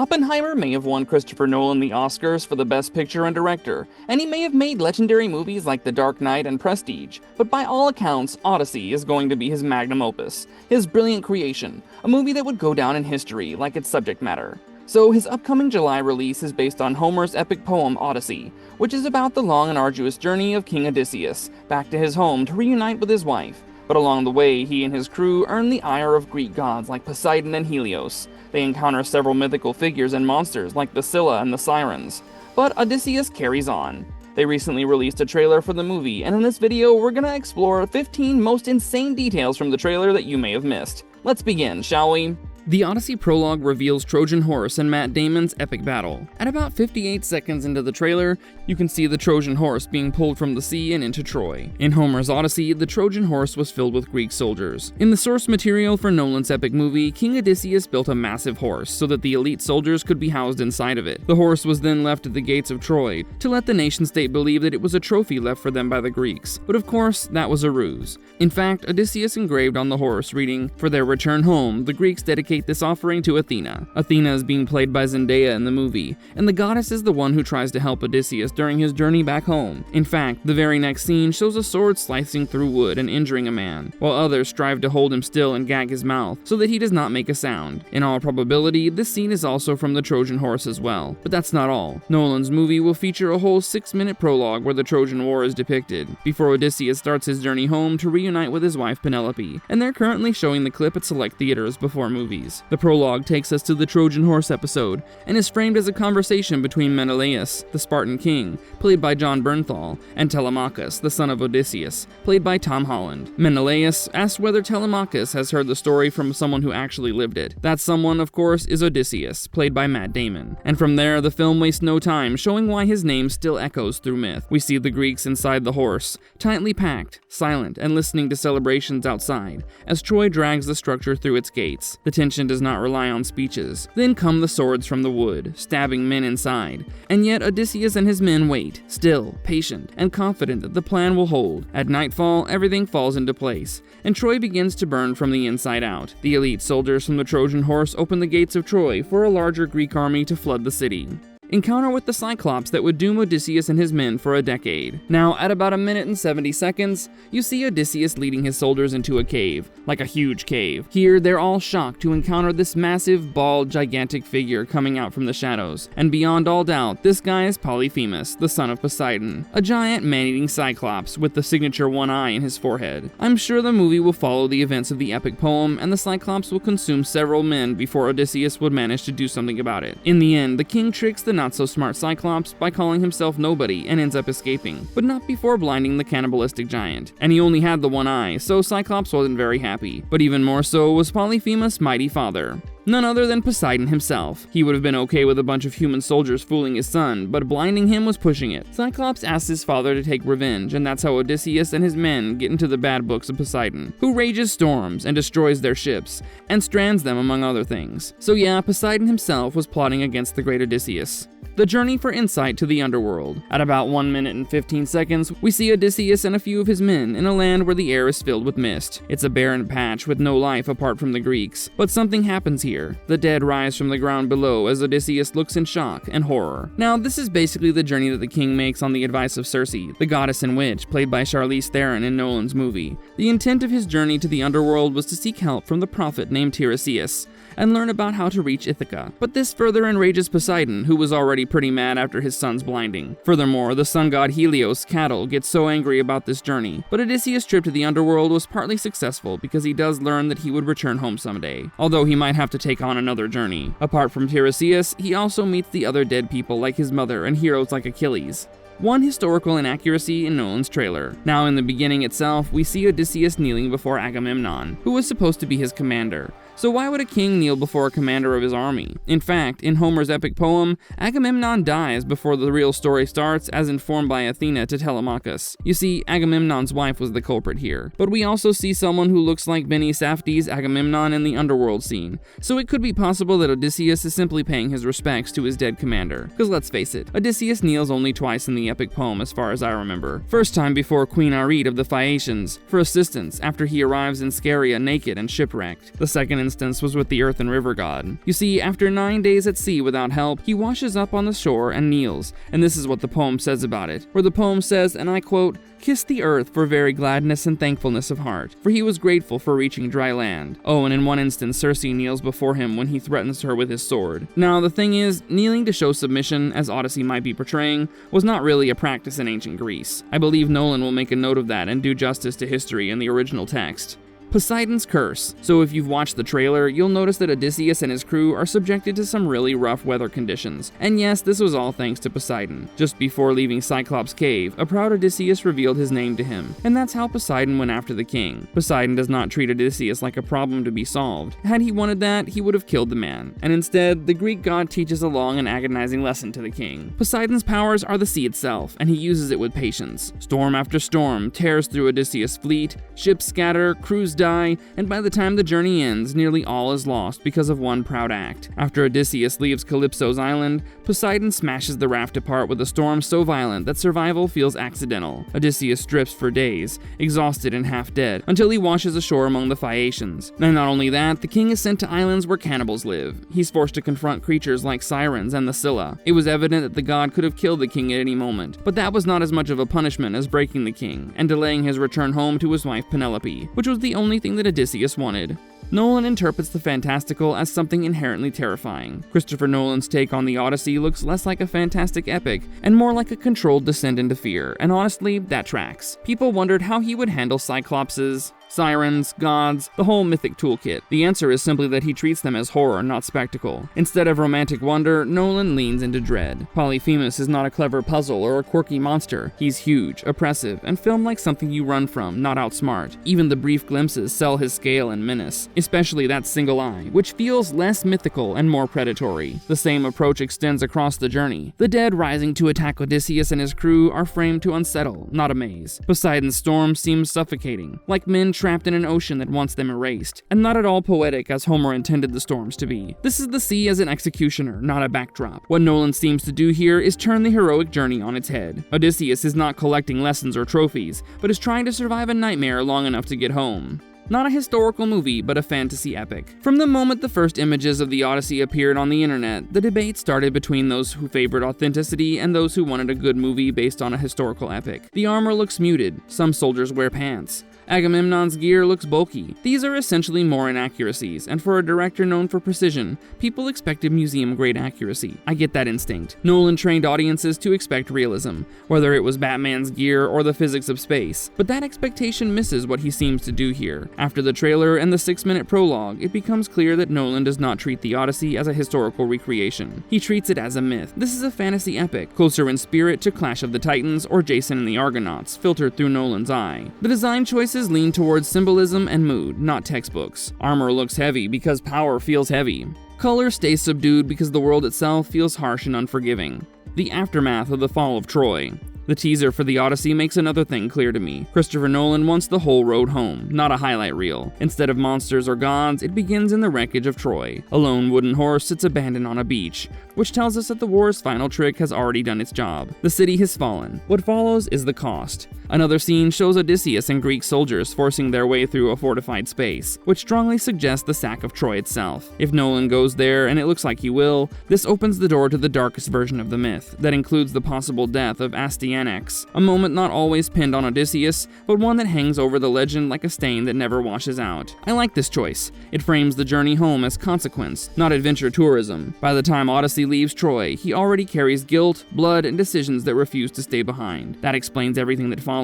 Oppenheimer may have won Christopher Nolan the Oscars for the Best Picture and Director, and he may have made legendary movies like The Dark Knight and Prestige, but by all accounts, Odyssey is going to be his magnum opus, his brilliant creation, a movie that would go down in history like its subject matter. So his upcoming July release is based on Homer's epic poem Odyssey, which is about the long and arduous journey of King Odysseus back to his home to reunite with his wife. But along the way, he and his crew earn the ire of Greek gods like Poseidon and Helios. They encounter several mythical figures and monsters like the Scylla and the Sirens. But Odysseus carries on. They recently released a trailer for the movie, and in this video, we're gonna explore 15 most insane details from the trailer that you may have missed. Let's begin, shall we? The Odyssey prologue reveals Trojan horse and Matt Damon's epic battle. At about 58 seconds into the trailer, you can see the Trojan horse being pulled from the sea and into Troy. In Homer's Odyssey, the Trojan horse was filled with Greek soldiers. In the source material for Nolan's epic movie, King Odysseus built a massive horse so that the elite soldiers could be housed inside of it. The horse was then left at the gates of Troy to let the nation-state believe that it was a trophy left for them by the Greeks. But of course, that was a ruse. In fact, Odysseus engraved on the horse reading, "For their return home, the Greeks dedicate this offering to Athena." Athena is being played by Zendaya in the movie, and the goddess is the one who tries to help Odysseus during his journey back home. In fact, the very next scene shows a sword slicing through wood and injuring a man, while others strive to hold him still and gag his mouth so that he does not make a sound. In all probability, this scene is also from the Trojan horse as well. But that's not all. Nolan's movie will feature a whole 6-minute prologue where the Trojan War is depicted, before Odysseus starts his journey home to reunite with his wife Penelope, and they're currently showing the clip at select theaters before movies. The prologue takes us to the Trojan horse episode, and is framed as a conversation between Menelaus, the Spartan king, played by John Bernthal, and Telemachus, the son of Odysseus, played by Tom Holland. Menelaus asks whether Telemachus has heard the story from someone who actually lived it. That someone, of course, is Odysseus, played by Matt Damon. And from there, the film wastes no time showing why his name still echoes through myth. We see the Greeks inside the horse, tightly packed, silent, and listening to celebrations outside, as Troy drags the structure through its gates. The tension does not rely on speeches. Then come the swords from the wood, stabbing men inside. And yet Odysseus and his men wait, still, patient, and confident that the plan will hold. At nightfall, everything falls into place, and Troy begins to burn from the inside out. The elite soldiers from the Trojan horse open the gates of Troy for a larger Greek army to flood the city. Encounter with the Cyclops that would doom Odysseus and his men for a decade. Now, at about 1 minute and 70 seconds, you see Odysseus leading his soldiers into a cave, like a huge cave. Here, they're all shocked to encounter this massive, bald, gigantic figure coming out from the shadows. And beyond all doubt, this guy is Polyphemus, the son of Poseidon, a giant man-eating Cyclops with the signature one eye in his forehead. I'm sure the movie will follow the events of the epic poem, and the Cyclops will consume several men before Odysseus would manage to do something about it. In the end, the king tricks the not-so-smart Cyclops by calling himself nobody and ends up escaping, but not before blinding the cannibalistic giant. And he only had the one eye, so Cyclops wasn't very happy. But even more so was Polyphemus' mighty father. None other than Poseidon himself. He would have been okay with a bunch of human soldiers fooling his son, but blinding him was pushing it. Cyclops asks his father to take revenge, and that's how Odysseus and his men get into the bad books of Poseidon, who rages storms and destroys their ships, and strands them among other things. So yeah, Poseidon himself was plotting against the great Odysseus. The journey for insight to the underworld. At about 1 minute and 15 seconds, we see Odysseus and a few of his men in a land where the air is filled with mist. It's a barren patch with no life apart from the Greeks. But something happens here. The dead rise from the ground below as Odysseus looks in shock and horror. Now, this is basically the journey that the king makes on the advice of Circe, the goddess and witch, played by Charlize Theron in Nolan's movie. The intent of his journey to the underworld was to seek help from the prophet named Tiresias, and learn about how to reach Ithaca. But this further enrages Poseidon, who was already pretty mad after his son's blinding. Furthermore, the sun god Helios, Cattle, gets so angry about this journey. But Odysseus' trip to the underworld was partly successful because he does learn that he would return home someday, although he might have to take on another journey. Apart from Tiresias, he also meets the other dead people like his mother and heroes like Achilles. One historical inaccuracy in Nolan's trailer. Now, in the beginning itself, we see Odysseus kneeling before Agamemnon, who was supposed to be his commander. So why would a king kneel before a commander of his army? In fact, in Homer's epic poem, Agamemnon dies before the real story starts, as informed by Athena to Telemachus. You see, Agamemnon's wife was the culprit here. But we also see someone who looks like Benny Safdie's Agamemnon in the underworld scene. So it could be possible that Odysseus is simply paying his respects to his dead commander. Because let's face it, Odysseus kneels only twice in the the epic poem as far as I remember. First time before Queen Arid of the Phaeacians for assistance after he arrives in Scheria naked and shipwrecked. The second instance was with the earth and river god. You see, after 9 days at sea without help, he washes up on the shore and kneels, and this is what the poem says about it, where the poem says, and I quote, "Kissed the earth for very gladness and thankfulness of heart, for he was grateful for reaching dry land." Oh, and in one instance, Circe kneels before him when he threatens her with his sword. Now, the thing is, kneeling to show submission, as Odyssey might be portraying, was not really a practice in ancient Greece. I believe Nolan will make a note of that and do justice to history in the original text. Poseidon's curse. So if you've watched the trailer, you'll notice that Odysseus and his crew are subjected to some really rough weather conditions. And yes, this was all thanks to Poseidon. Just before leaving Cyclops' cave, a proud Odysseus revealed his name to him, and that's how Poseidon went after the king. Poseidon does not treat Odysseus like a problem to be solved. Had he wanted that, he would have killed the man. And instead, the Greek god teaches a long and agonizing lesson to the king. Poseidon's powers are the sea itself, and he uses it with patience. Storm after storm tears through Odysseus' fleet, ships scatter, crews die, and by the time the journey ends, nearly all is lost because of one proud act. After Odysseus leaves Calypso's island, Poseidon smashes the raft apart with a storm so violent that survival feels accidental. Odysseus drifts for days, exhausted and half dead, until he washes ashore among the Phaeacians. And not only that, the king is sent to islands where cannibals live. He's forced to confront creatures like Sirens and the Scylla. It was evident that the god could have killed the king at any moment, but that was not as much of a punishment as breaking the king and delaying his return home to his wife Penelope, which was the only thing that Odysseus wanted. Nolan interprets the fantastical as something inherently terrifying. Christopher Nolan's take on the Odyssey looks less like a fantastic epic and more like a controlled descent into fear, and honestly, that tracks. People wondered how he would handle Cyclopses, Sirens, gods, the whole mythic toolkit. The answer is simply that he treats them as horror, not spectacle. Instead of romantic wonder, Nolan leans into dread. Polyphemus is not a clever puzzle or a quirky monster. He's huge, oppressive, and filmed like something you run from, not outsmart. Even the brief glimpses sell his scale and menace, especially that single eye, which feels less mythical and more predatory. The same approach extends across the journey. The dead rising to attack Odysseus and his crew are framed to unsettle, not amaze. Poseidon's storm seems suffocating, like men trapped in an ocean that wants them erased, and not at all poetic as Homer intended the storms to be. This is the sea as an executioner, not a backdrop. What Nolan seems to do here is turn the heroic journey on its head. Odysseus is not collecting lessons or trophies, but is trying to survive a nightmare long enough to get home. Not a historical movie, but a fantasy epic. From the moment the first images of the Odyssey appeared on the internet, the debate started between those who favored authenticity and those who wanted a good movie based on a historical epic. The armor looks muted, some soldiers wear pants. Agamemnon's gear looks bulky. These are essentially more inaccuracies, and for a director known for precision, people expected museum-grade accuracy. I get that instinct. Nolan trained audiences to expect realism, whether it was Batman's gear or the physics of space. But that expectation misses what he seems to do here. After the trailer and the 6-minute prologue, it becomes clear that Nolan does not treat the Odyssey as a historical recreation. He treats it as a myth. This is a fantasy epic, closer in spirit to Clash of the Titans or Jason and the Argonauts, filtered through Nolan's eye. The design choices lean towards symbolism and mood, not textbooks. Armor looks heavy because power feels heavy. Color stays subdued because the world itself feels harsh and unforgiving. The aftermath of the fall of Troy. The teaser for the Odyssey makes another thing clear to me. Christopher Nolan wants the whole road home, not a highlight reel. Instead of monsters or gods, it begins in the wreckage of Troy. A lone wooden horse sits abandoned on a beach, which tells us that the war's final trick has already done its job. The city has fallen. What follows is the cost. Another scene shows Odysseus and Greek soldiers forcing their way through a fortified space, which strongly suggests the sack of Troy itself. If Nolan goes there, and it looks like he will, this opens the door to the darkest version of the myth, that includes the possible death of Astyanax, a moment not always pinned on Odysseus, but one that hangs over the legend like a stain that never washes out. I like this choice. It frames the journey home as consequence, not adventure tourism. By the time Odyssey leaves Troy, he already carries guilt, blood, and decisions that refuse to stay behind. That explains everything that follows.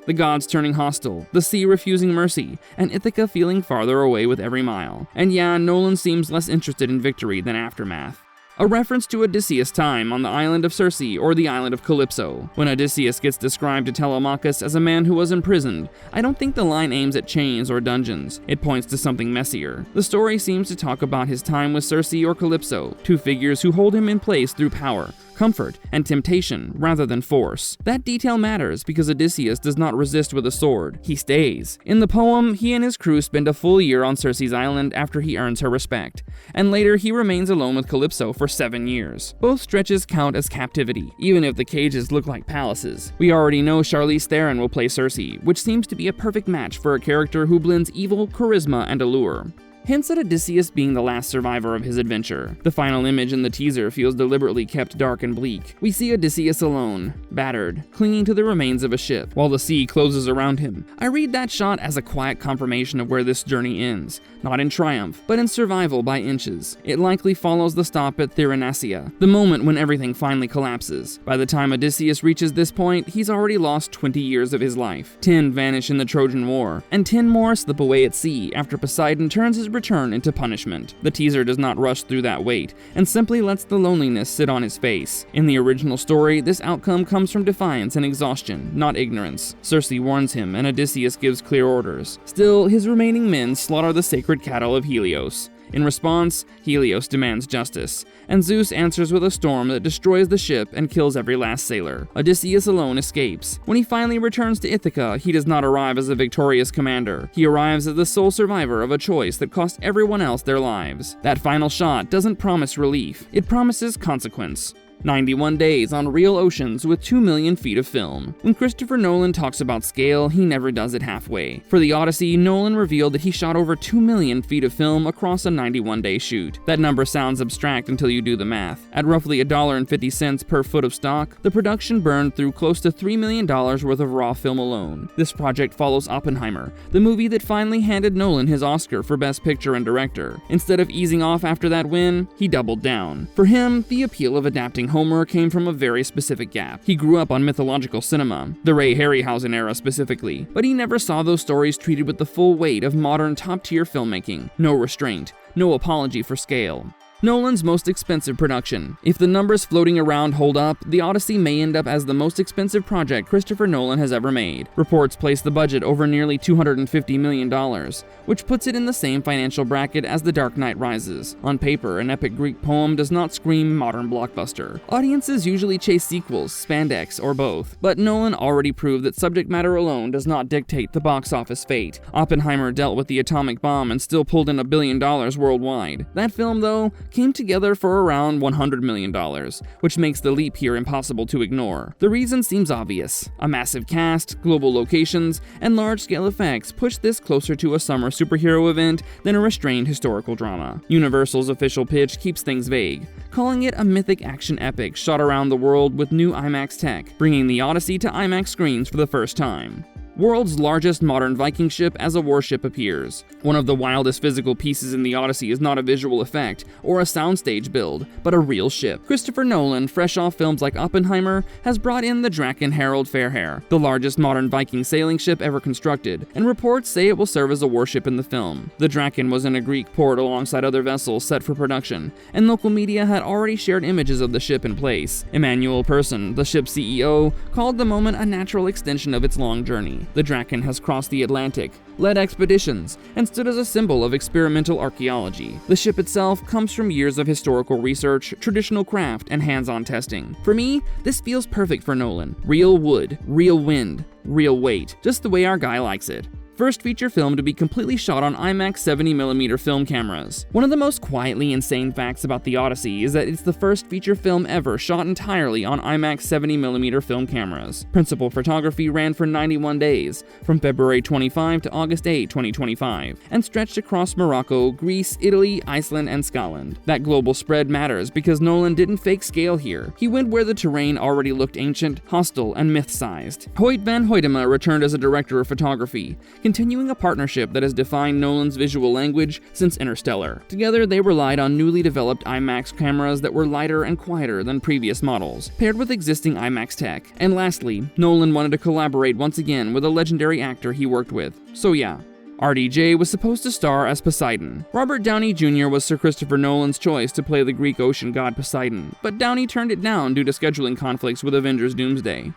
The gods turning hostile, the sea refusing mercy, and Ithaca feeling farther away with every mile. And yeah, Nolan seems less interested in victory than aftermath. A reference to Odysseus' time on the island of Circe or the island of Calypso. When Odysseus gets described to Telemachus as a man who was imprisoned, I don't think the line aims at chains or dungeons. It points to something messier. The story seems to talk about his time with Circe or Calypso, two figures who hold him in place through power, comfort, and temptation rather than force. That detail matters because Odysseus does not resist with a sword. He stays. In the poem, he and his crew spend a full year on Circe's island after he earns her respect, and later he remains alone with Calypso for over 7 years. Both stretches count as Captivity, even if the cages look like palaces. We already know Charlize Theron will play Circe, which seems to be a perfect match for a character who blends evil, charisma, and allure. Hints at Odysseus being the last survivor of his adventure. The final image in the teaser feels deliberately kept dark and bleak. We see Odysseus alone, battered, clinging to the remains of a ship, while the sea closes around him. I read that shot as a quiet confirmation of where this journey ends, not in triumph, but in survival by inches. It likely follows the stop at Thyranacea, the moment when everything finally collapses. By the time Odysseus reaches this point, he's already lost 20 years of his life. 10 vanish in the Trojan War, and 10 more slip away at sea after Poseidon turns his return into punishment. The teaser does not rush through that weight, and simply lets the loneliness sit on his face. In the original story, this outcome comes from defiance and exhaustion, not ignorance. Circe warns him, and Odysseus gives clear orders. Still, his remaining men slaughter the sacred cattle of Helios. In response, Helios demands justice, and Zeus answers with a storm that destroys the ship and kills every last sailor. Odysseus alone escapes. When he finally returns to Ithaca, he does not arrive as a victorious commander. He arrives as the sole survivor of a choice that cost everyone else their lives. That final shot doesn't promise relief, it promises consequence. 91 days on real oceans with 2 million feet of film. When Christopher Nolan talks about scale, he never does it halfway. For the Odyssey, Nolan revealed that he shot over 2 million feet of film across a 91-day shoot. That number sounds abstract until you do the math. At roughly $1.50 per foot of stock, the production burned through close to $3 million worth of raw film alone. This project follows Oppenheimer, the movie that finally handed Nolan his Oscar for Best Picture and Director. Instead of easing off after that win, he doubled down. For him, the appeal of adapting Homer came from a very specific gap. He grew up on mythological cinema, the Ray Harryhausen era specifically, but he never saw those stories treated with the full weight of modern top-tier filmmaking. No restraint, no apology for scale. Nolan's most expensive production. If the numbers floating around hold up, the Odyssey may end up as the most expensive project Christopher Nolan has ever made. Reports place the budget over nearly $250 million, which puts it in the same financial bracket as The Dark Knight Rises. On paper, an epic Greek poem does not scream modern blockbuster. Audiences usually chase sequels, spandex, or both, but Nolan already proved that subject matter alone does not dictate the box office fate. Oppenheimer dealt with the atomic bomb and still pulled in $1 billion worldwide. That film, though, came together for around $100 million, which makes the leap here impossible to ignore. The reason seems obvious. A massive cast, global locations, and large-scale effects push this closer to a summer superhero event than a restrained historical drama. Universal's official pitch keeps things vague, calling it a mythic action epic shot around the world with new IMAX tech, bringing the Odyssey to IMAX screens for the first time. World's largest modern Viking ship as a warship appears. One of the wildest physical pieces in the Odyssey is not a visual effect or a soundstage build, but a real ship. Christopher Nolan, fresh off films like Oppenheimer, has brought in the Draken Harald Fairhair, the largest modern Viking sailing ship ever constructed, and reports say it will serve as a warship in the film. The Draken was in a Greek port alongside other vessels set for production, and local media had already shared images of the ship in place. Emmanuel Persson, the ship's CEO, called the moment a natural extension of its long journey. The Draken has crossed the Atlantic, led expeditions, and stood as a symbol of experimental archaeology. The ship itself comes from years of historical research, traditional craft, and hands-on testing. For me, this feels perfect for Nolan. Real wood, real wind, real weight, just the way our guy likes it. First feature film to be completely shot on IMAX 70mm film cameras. One of the most quietly insane facts about the Odyssey is that it's the first feature film ever shot entirely on IMAX 70mm film cameras. Principal photography ran for 91 days, from February 25 to August 8, 2025, and stretched across Morocco, Greece, Italy, Iceland, and Scotland. That global spread matters because Nolan didn't fake scale here. He went where the terrain already looked ancient, hostile, and myth-sized. Hoyt van Hoytema returned as a director of photography, continuing a partnership that has defined Nolan's visual language since Interstellar. Together, they relied on newly developed IMAX cameras that were lighter and quieter than previous models, paired with existing IMAX tech. And lastly, Nolan wanted to collaborate once again with a legendary actor he worked with. So yeah, RDJ was supposed to star as Poseidon. Robert Downey Jr. was Sir Christopher Nolan's choice to play the Greek ocean god Poseidon, but Downey turned it down due to scheduling conflicts with Avengers Doomsday.